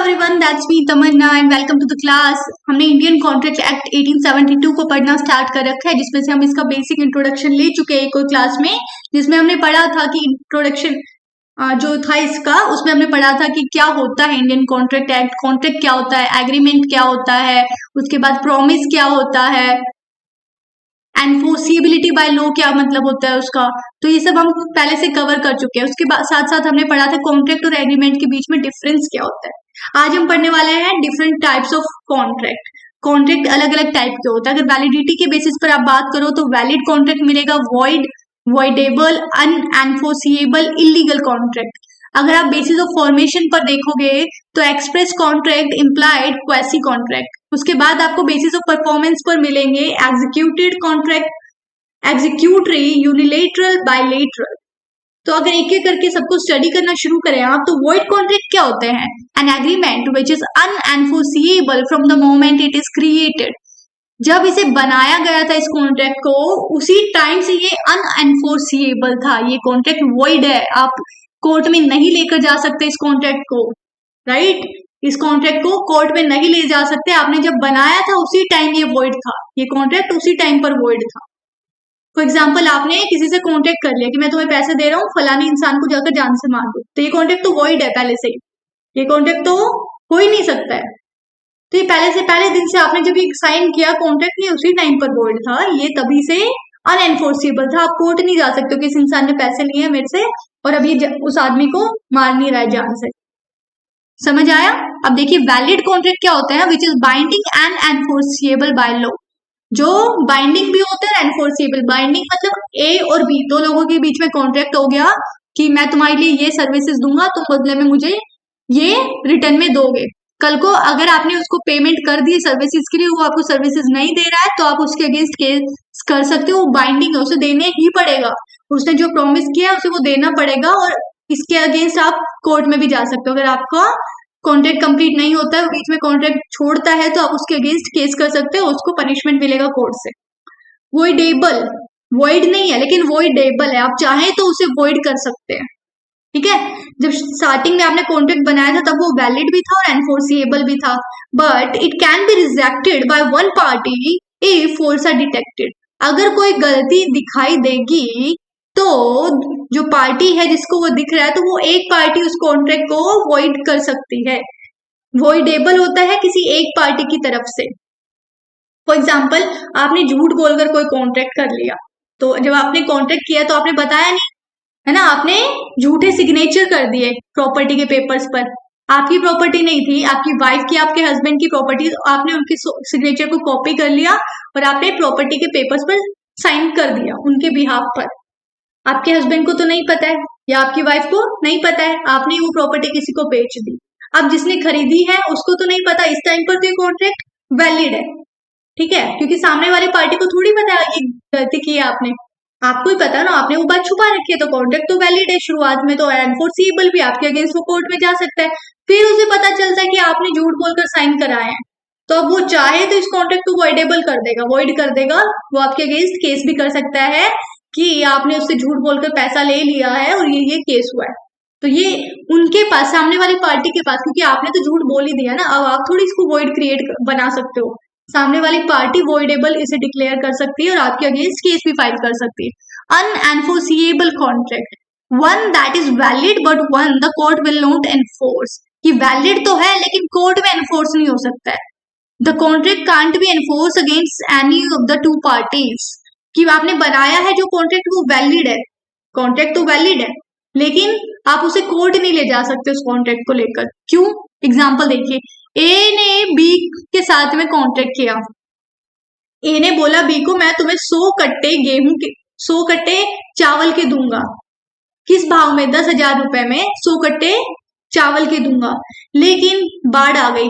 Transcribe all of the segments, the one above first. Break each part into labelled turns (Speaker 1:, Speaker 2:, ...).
Speaker 1: Everyone, that's me Tamanna and welcome to the class. हमने Indian contract act 1872 को पढ़ना start कर रखा है, जिसमें से हम इसका बेसिक इंट्रोडक्शन ले चुके हैं एक और क्लास में, जिसमें हमने पढ़ा था कि इंट्रोडक्शन जो था इसका, उसमें हमने पढ़ा था कि क्या होता है इंडियन कॉन्ट्रैक्ट एक्ट, कॉन्ट्रैक्ट क्या होता है, एग्रीमेंट क्या होता है, उसके बाद प्रॉमिस क्या होता है, एनफोर्सिबिलिटी बाय लॉ क्या मतलब होता है उसका। तो ये सब हम पहले से कवर कर चुके हैं। उसके बाद साथ साथ हमने पढ़ा था कॉन्ट्रैक्ट और एग्रीमेंट के बीच में डिफरेंस क्या होता है। आज हम पढ़ने वाले हैं different types of contract. Contract अलग अलग टाइप के होता है। अगर वैलिडिटी के बेसिस पर आप बात करो तो वैलिड कॉन्ट्रैक्ट मिलेगा, वॉइड, वॉइडेबल, अनएनफोर्सिएबल, इलीगल कॉन्ट्रैक्ट। अगर आप बेसिस ऑफ फॉर्मेशन पर देखोगे तो express contract, implied, quasi contract. उसके बाद आपको बेसिस ऑफ परफॉर्मेंस पर मिलेंगे executed contract, executory, unilateral, bilateral. तो अगर एक एक करके सबको स्टडी करना शुरू करें आप, तो वॉइड कॉन्ट्रैक्ट क्या होते हैं? An agreement which is अनएनफोर्सिएबल from the moment it is created. जब इसे बनाया गया था इस कॉन्ट्रैक्ट को, उसी टाइम से ये अनएनफोर्सिएबल था। ये कॉन्ट्रैक्ट वॉइड है, आप कोर्ट में नहीं लेकर जा सकते इस कॉन्ट्रैक्ट को, राइट? इस कॉन्ट्रैक्ट को कोर्ट में नहीं ले जा सकते। आपने जब बनाया था उसी टाइम ये वॉइड था, ये कॉन्ट्रैक्ट उसी टाइम पर वॉइड था। फॉर एग्जाम्पल, आपने किसी से कॉन्ट्रैक्ट कर लिया कि मैं तुम्हें पैसे दे रहा हूँ, फलाने इंसान को जाकर जान से मार दो, तो ये कॉन्ट्रैक्ट तो वॉइड है पहले से ही। ये कॉन्ट्रैक्ट तो हो ही नहीं सकता है। तो ये पहले दिन से आपने जब ये साइन किया कॉन्ट्रैक्ट, ये उसी टाइम पर वॉइड था। ये तभी से अनएनफोर्सिबल था। आप कोर्ट नहीं जा सकते हो कि इस इंसान ने पैसे लिए हैं मेरे से और अभी उस आदमी को मार नहीं रहा है जान से। समझ आया? अब देखिए वैलिड कॉन्ट्रैक्ट क्या होता है, which is binding and enforceable by law. जो बाइंडिंग भी होता है, एनफोर्सिएबल। बाइंडिंग मतलब ए और बी दो लोगों के बीच में कॉन्ट्रैक्ट हो गया कि मैं तुम्हारे लिए ये सर्विसेज दूंगा, तुम बदले में मुझे ये रिटर्न में दोगे। कल को अगर आपने उसको पेमेंट कर दी सर्विसेज के लिए, वो आपको सर्विसेज नहीं दे रहा है, तो आप उसके अगेंस्ट केस कर सकते हो। वो बाइंडिंग है, उसे देने ही पड़ेगा। उसने जो प्रॉमिस किया है उसे वो देना पड़ेगा, और इसके अगेंस्ट आप कोर्ट में भी जा सकते हो। अगर आपका कॉन्ट्रैक्ट कंप्लीट नहीं होता है, बीच में कॉन्ट्रैक्ट छोड़ता है, तो आप उसके अगेंस्ट केस कर सकते हो, उसको पनिशमेंट मिलेगा कोर्ट से। वॉइडेबल, वॉइड नहीं है लेकिन वॉइडेबल है, आप चाहें तो उसे वॉइड कर सकते हैं। ठीक है? जब स्टार्टिंग में आपने कॉन्ट्रैक्ट बनाया था तब वो वैलिड भी था और एनफोर्सिएबल भी था, but it can be rejected by one party if false are detected. अगर कोई गलती दिखाई देगी तो जो पार्टी है जिसको वो दिख रहा है, तो वो एक पार्टी उस कॉन्ट्रैक्ट को वॉइड कर सकती है। वॉइडेबल होता है किसी एक पार्टी की तरफ से। फॉर एग्जाम्पल, आपने झूठ बोलकर कोई कॉन्ट्रैक्ट कर लिया, तो जब आपने कॉन्ट्रैक्ट किया तो आपने बताया नहीं, है ना? आपने झूठे सिग्नेचर कर दिए प्रॉपर्टी के पेपर्स पर। आपकी प्रॉपर्टी नहीं थी, आपकी वाइफ की, आपके हस्बैंड की प्रॉपर्टी, आपने उनके सिग्नेचर को कॉपी कर लिया और आपने प्रॉपर्टी के पेपर्स पर साइन कर दिया उनके बिहाफ पर। आपके हस्बैंड को तो नहीं पता है या आपकी वाइफ को नहीं पता है, आपने वो प्रॉपर्टी किसी को बेच दी। अब जिसने खरीदी है उसको तो नहीं पता, इस टाइम पर तो ये कॉन्ट्रैक्ट वैलिड है। ठीक है? क्योंकि सामने वाली पार्टी को थोड़ी पता है ये गलती की है आपने, आपको ही पता ना, आपने वो बात छुपा रखी है, तो कॉन्ट्रैक्ट तो वैलिड है शुरुआत में, तो एनफोर्सिएबल भी। आपके अगेंस्ट वो कोर्ट में जा सकता है। फिर उसे पता चलता है कि आपने झूठ बोलकर साइन कराए हैं, तो अब वो चाहे तो इस कॉन्ट्रैक्ट को वॉइडेबल कर देगा, वॉइड कर देगा। वो आपके अगेंस्ट केस भी कर सकता है कि आपने उससे झूठ बोलकर पैसा ले लिया है और ये केस हुआ है। तो ये उनके पास, सामने वाली पार्टी के पास, क्योंकि आपने तो झूठ बोल ही दिया ना, अब आप थोड़ी इसको वॉइड क्रिएट बना सकते हो। सामने वाली पार्टी वॉइडेबल इसे डिक्लेयर कर सकती है और आपके अगेंस्ट केस भी फाइल कर सकती है। अनएनफोर्सिएबल contract, one that is valid but one the court will not enforce. कि वैलिड तो है लेकिन कोर्ट में एनफोर्स नहीं हो सकता है। The contract can't be enforce against any of the two parties. कि आपने बनाया है जो कॉन्ट्रैक्ट वो वैलिड है, कॉन्ट्रैक्ट तो वैलिड है, लेकिन आप उसे कोर्ट नहीं ले जा सकते उस कॉन्ट्रैक्ट को लेकर। क्यों? एग्जाम्पल देखिए, ए ने बी के साथ में कॉन्ट्रैक्ट किया। ए ने बोला बी को, मैं तुम्हें 100 कट्टे गेहूं के, 100 कट्टे चावल के दूंगा। किस भाव में? 10,000 रुपए में 100 कट्टे चावल के दूंगा। लेकिन बाढ़ आ गई,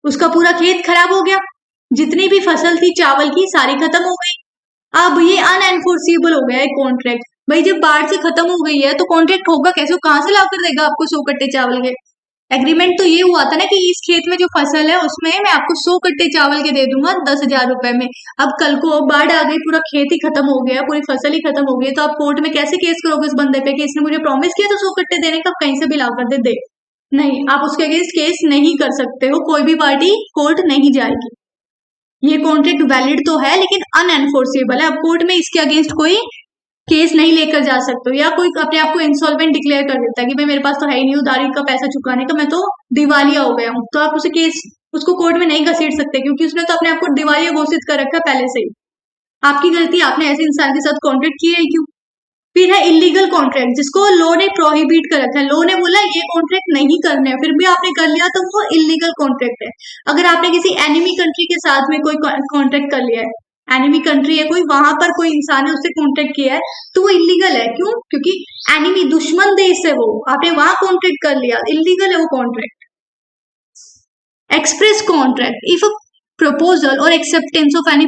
Speaker 1: उसका पूरा खेत खराब हो गया, जितनी भी फसल थी चावल की सारी खत्म हो गई। अब ये अनएनफोर्सिबल हो गया है कॉन्ट्रैक्ट। भाई जब बाढ़ से खत्म हो गई है तो कॉन्ट्रैक्ट होगा कैसे? वो कहां से ला कर देगा आपको 100 कट्टे चावल के? एग्रीमेंट तो ये हुआ था ना कि इस खेत में जो फसल है उसमें मैं आपको 100 कट्टे चावल के दे दूंगा 10,000 रुपए में। अब कल को बाढ़ आ गई, पूरा खेत ही खत्म हो गया, पूरी फसल ही खत्म हो गई, तो आप कोर्ट में कैसे केस करोगे इस बंदे पे कि इसने मुझे प्रॉमिस किया था 100 कट्टे देने का, कहीं से भी ला कर दे। नहीं, आप उसके अगेंस्ट केस नहीं कर सकते हो, कोई भी पार्टी कोर्ट नहीं जाएगी। ये कॉन्ट्रैक्ट वैलिड तो है लेकिन अनएनफोर्सेबल है, अब कोर्ट में इसके अगेंस्ट कोई केस नहीं लेकर जा सकते हो। या कोई अपने आप को इंसॉल्वेंट डिक्लेयर कर देता है कि भाई मेरे पास तो है ही नहीं उधारी का पैसा चुकाने का, मैं तो दिवालिया हो गया हूँ, तो आप उसे केस उसको कोर्ट में नहीं घसीट सकते क्योंकि उसने तो अपने आप को दिवालिया घोषित कर रखा है पहले से ही। आपकी गलती, आपने ऐसे इंसान के साथ कॉन्ट्रैक्ट किया है क्यों। फिर है इलीगल कॉन्ट्रैक्ट, जिसको लॉ ने प्रोहिबिट कर रखा है, लॉ ने बोला ये कॉन्ट्रैक्ट नहीं करने, फिर भी आपने कर लिया तो वो इलीगल कॉन्ट्रैक्ट है। अगर आपने किसी एनिमी कंट्री के साथ में कोई कॉन्ट्रैक्ट कर लिया है, एनिमी कंट्री है कोई, वहां पर कोई इंसान है उससे कॉन्ट्रैक्ट किया है, तो वो इलीगल है। क्यों? क्योंकि एनिमी दुश्मन देश है वो, आपने वहां कॉन्ट्रैक्ट कर लिया, इलीगल है वो contract. Express contract, if a proposal और acceptance of any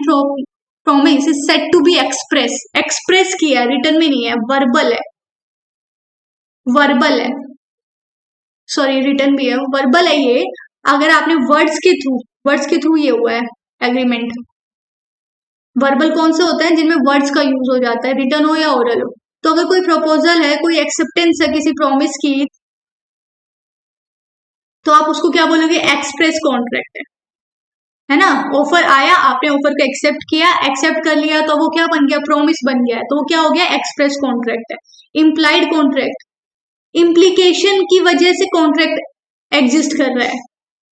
Speaker 1: promise is set to be express, express किया है, रिटर्न में नहीं है, वर्बल है, वर्बल है, सॉरी रिटर्न भी है, वर्बल है ये। अगर आपने वर्ड्स के थ्रू ये हुआ है एग्रीमेंट। वर्बल कौन से होते हैं? जिनमें वर्ड्स का यूज हो जाता है, रिटर्न हो या ओरल हो। तो अगर कोई प्रपोजल है, कोई एक्सेप्टेंस है किसी प्रॉमिस की, तो आप उसको क्या बोलोगे? एक्सप्रेस कॉन्ट्रैक्ट है ना। ऑफर आया, आपने ऑफर को एक्सेप्ट किया, एक्सेप्ट कर लिया, तो वो क्या बन गया? प्रॉमिस बन गया, तो वो क्या हो गया? एक्सप्रेस कॉन्ट्रैक्ट है। इम्प्लाइड कॉन्ट्रैक्ट, इम्प्लीकेशन की वजह से कॉन्ट्रैक्ट एग्जिस्ट कर रहा है,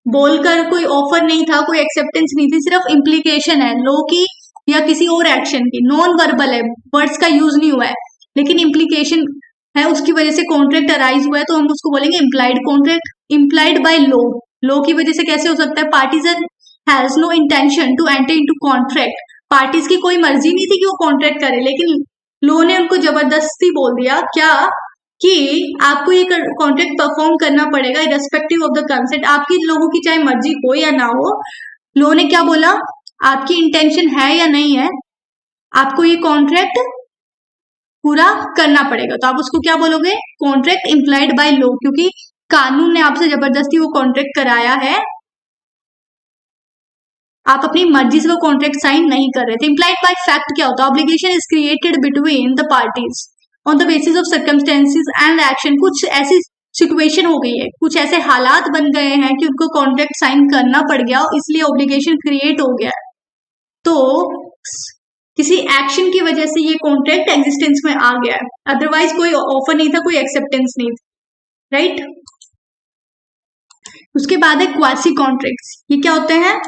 Speaker 1: बोलकर कोई ऑफर नहीं था, कोई एक्सेप्टेंस नहीं थी, सिर्फ इम्प्लीकेशन है लो की या किसी और एक्शन की, नॉन वर्बल है, वर्ड्स का यूज नहीं हुआ है, लेकिन इम्प्लीकेशन है, उसकी वजह से कॉन्ट्रैक्ट अराइज हुआ है, तो हम उसको बोलेंगे implied contract. Implied by law की वजह से कैसे हो सकता है? Parties has no intention to enter into contract, parties की कोई मर्जी नहीं थी कि वो कॉन्ट्रैक्ट करे, लेकिन लो ने उनको जबरदस्ती बोल दिया क्या कि आपको ये कॉन्ट्रैक्ट परफॉर्म करना पड़ेगा इरेस्पेक्टिव ऑफ द कंसेंट, आपकी लोगों की चाहे मर्जी हो या ना हो। लो ने क्या बोला? आपकी इंटेंशन है या नहीं है, आपको ये कॉन्ट्रैक्ट पूरा करना पड़ेगा, तो आप उसको क्या बोलोगे? कॉन्ट्रैक्ट इम्प्लाइड बाय लो, क्योंकि कानून ने आपसे जबरदस्ती वो कॉन्ट्रैक्ट कराया है, आप अपनी मर्जी से वो कॉन्ट्रैक्ट साइन नहीं कर रहे थे। इम्प्लाइड बाय फैक्ट क्या होता है? Obligation is created between the parties on the basis of circumstances and action, कुछ ऐसी सिचुएशन हो गई है, कुछ ऐसे हालात बन गए हैं कि उनको कॉन्ट्रैक्ट साइन करना पड़ गया, इसलिए ऑब्लिगेशन क्रिएट हो गया। तो किसी एक्शन की वजह से ये कॉन्ट्रैक्ट एग्जिस्टेंस में आ गया है, अदरवाइज कोई ऑफर नहीं था, कोई एक्सेप्टेंस नहीं था, राइट। उसके बाद है क्वासी कॉन्ट्रैक्ट्स, ये क्या होते हैं?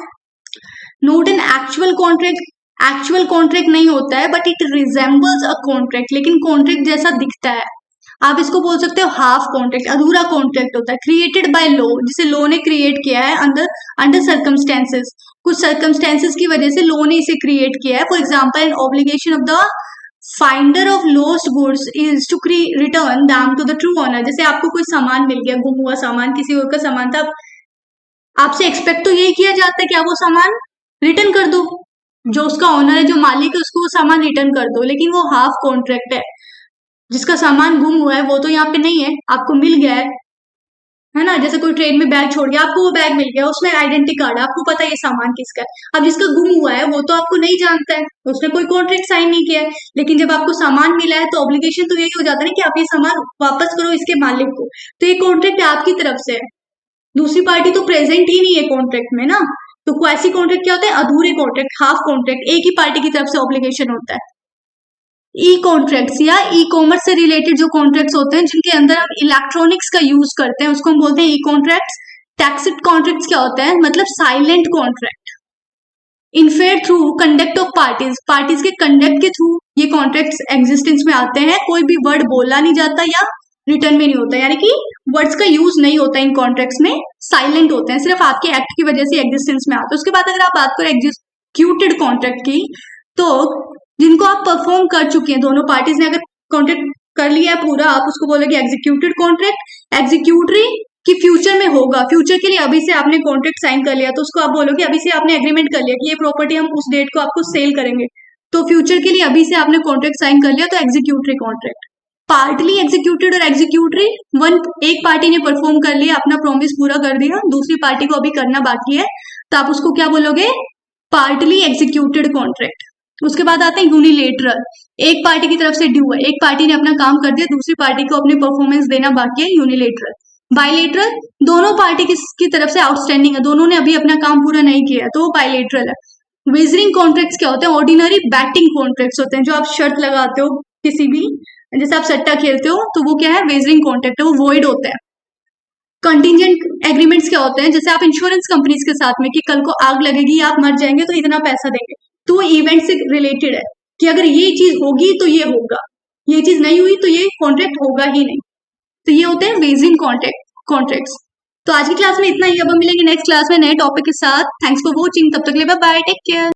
Speaker 1: Note an actual contract, actual contract नहीं होता है but it resembles a contract, लेकिन कॉन्ट्रैक्ट जैसा दिखता है। आप इसको बोल सकते हो हाफ कॉन्ट्रैक्ट, अधूरा कॉन्ट्रैक्ट होता है, क्रिएटेड बाय लॉ, जिसे लॉ ने क्रिएट किया है अंडर सर्कमस्टेंसेस, कुछ सर्कमस्टेंसेस की वजह से लॉ ने इसे क्रिएट किया है। For example an obligation of the finder of lost goods is to return them to the true owner, जैसे आपको कोई सामान मिल गया, गुम हुआ सामान, किसी और का सामान था, आपसे एक्सपेक्ट तो यही किया जाता है कि आप वो सामान रिटर्न कर दो, जो उसका ऑनर है, जो मालिक है, उसको वो सामान रिटर्न कर दो। लेकिन वो हाफ कॉन्ट्रैक्ट है, जिसका सामान गुम हुआ है वो तो यहाँ पे नहीं है, आपको मिल गया है ना। जैसे कोई ट्रेन में बैग छोड़ गया, आपको वो बैग मिल गया, उसमें आइडेंटिटी कार्ड है, आपको पता है ये सामान किसका है। अब जिसका गुम हुआ है वो तो आपको नहीं जानता है, उसने कोई कॉन्ट्रैक्ट साइन नहीं किया है, लेकिन जब आपको सामान मिला है तो ऑब्लिगेशन तो यही हो जाता है कि आप ये सामान वापस करो इसके मालिक को, तो ये कॉन्ट्रैक्ट आपकी तरफ से है, दूसरी पार्टी तो प्रेजेंट ही नहीं है कॉन्ट्रैक्ट में ना। तो क्वासी कॉन्ट्रैक्ट क्या होता है? अधूरे कॉन्ट्रैक्ट, हाफ कॉन्ट्रैक्ट, एक ही पार्टी की तरफ से ऑब्लिगेशन होता है। ई कॉन्ट्रैक्ट्स या ई कॉमर्स से रिलेटेड जो कॉन्ट्रैक्ट्स होते हैं, जिनके अंदर हम इलेक्ट्रॉनिक्स का यूज करते हैं, उसको हम बोलते हैं ई कॉन्ट्रैक्ट्स। टैक्सिट कॉन्ट्रैक्ट्स क्या होता है? मतलब silent contract, inferred through conduct of parties, parties के कंडक्ट के थ्रू ये कॉन्ट्रैक्ट्स एग्जिस्टेंस में आते हैं, कोई भी वर्ड बोला नहीं जाता या रिटर्न में नहीं होता, यानी कि वर्ड्स का यूज नहीं होता इन कॉन्ट्रैक्ट्स में, साइलेंट होते हैं, सिर्फ आपके एक्ट की वजह से एग्जिस्टेंस में आते हैं। उसके बाद अगर आप बात करें एग्जीक्यूटेड कॉन्ट्रैक्ट की, तो जिनको आप परफॉर्म कर चुके हैं, दोनों पार्टीज ने अगर कॉन्ट्रैक्ट कर लिया है पूरा, आप उसको बोलोगे एग्जीक्यूटेड कॉन्ट्रैक्ट। एग्जीक्यूटरी कि फ्यूचर में होगा, फ्यूचर के लिए अभी से आपने कॉन्ट्रैक्ट साइन कर लिया, तो उसको आप बोलोगे अभी से आपने एग्रीमेंट कर लिया कि ये प्रॉपर्टी हम उस डेट को आपको सेल करेंगे, तो फ्यूचर के लिए अभी से आपने कॉन्ट्रैक्ट साइन कर लिया, तो एग्जीक्यूटरी कॉन्ट्रैक्ट। पार्टली एग्जीक्यूटेड और एग्जीक्यूटरी, एक पार्टी ने परफॉर्म कर लिया, अपना प्रॉमिस पूरा कर दिया, दूसरी पार्टी को अभी करना बाकी है, तो आप उसको क्या बोलोगे? Partly executed contract. उसके बाद आते हैं यूनिलेटरल, एक पार्टी की तरफ से ड्यू है, एक पार्टी ने अपना काम कर दिया, दूसरी पार्टी को अपनी परफॉर्मेंस देना बाकी है, यूनिलेटरल। बायलेटरल, दोनों पार्टी की तरफ से आउटस्टैंडिंग है, दोनों ने अभी अपना काम पूरा नहीं किया है, तो वो बायलेटरल है। वेजरिंग कॉन्ट्रैक्ट्स क्या होते हैं? ऑर्डिनरी बैटिंग कॉन्ट्रैक्ट्स होते हैं, जो आप शर्त लगाते हो किसी भी, जैसे आप सट्टा खेलते हो, तो वो क्या है? वेजरिंग कॉन्ट्रैक्ट है, वो वॉइड होता है। कंटिजेंट एग्रीमेंट्स क्या होते हैं? जैसे आप इंश्योरेंस कंपनीज के साथ में कि कल को आग लगेगी, आप मर जाएंगे तो इतना पैसा देंगे, तो वो इवेंट से रिलेटेड है कि अगर ये चीज होगी तो ये होगा, ये चीज नहीं हुई तो ये कॉन्ट्रैक्ट होगा ही नहीं। तो ये होते हैं वेजरिंग कॉन्ट्रैक्ट्स। तो आज की क्लास में इतना ही, अब हम मिलेंगे नेक्स्ट क्लास में नए टॉपिक के साथ। थैंक्स फॉर वॉचिंग, तब तक के लिए बाय बाय, टेक केयर।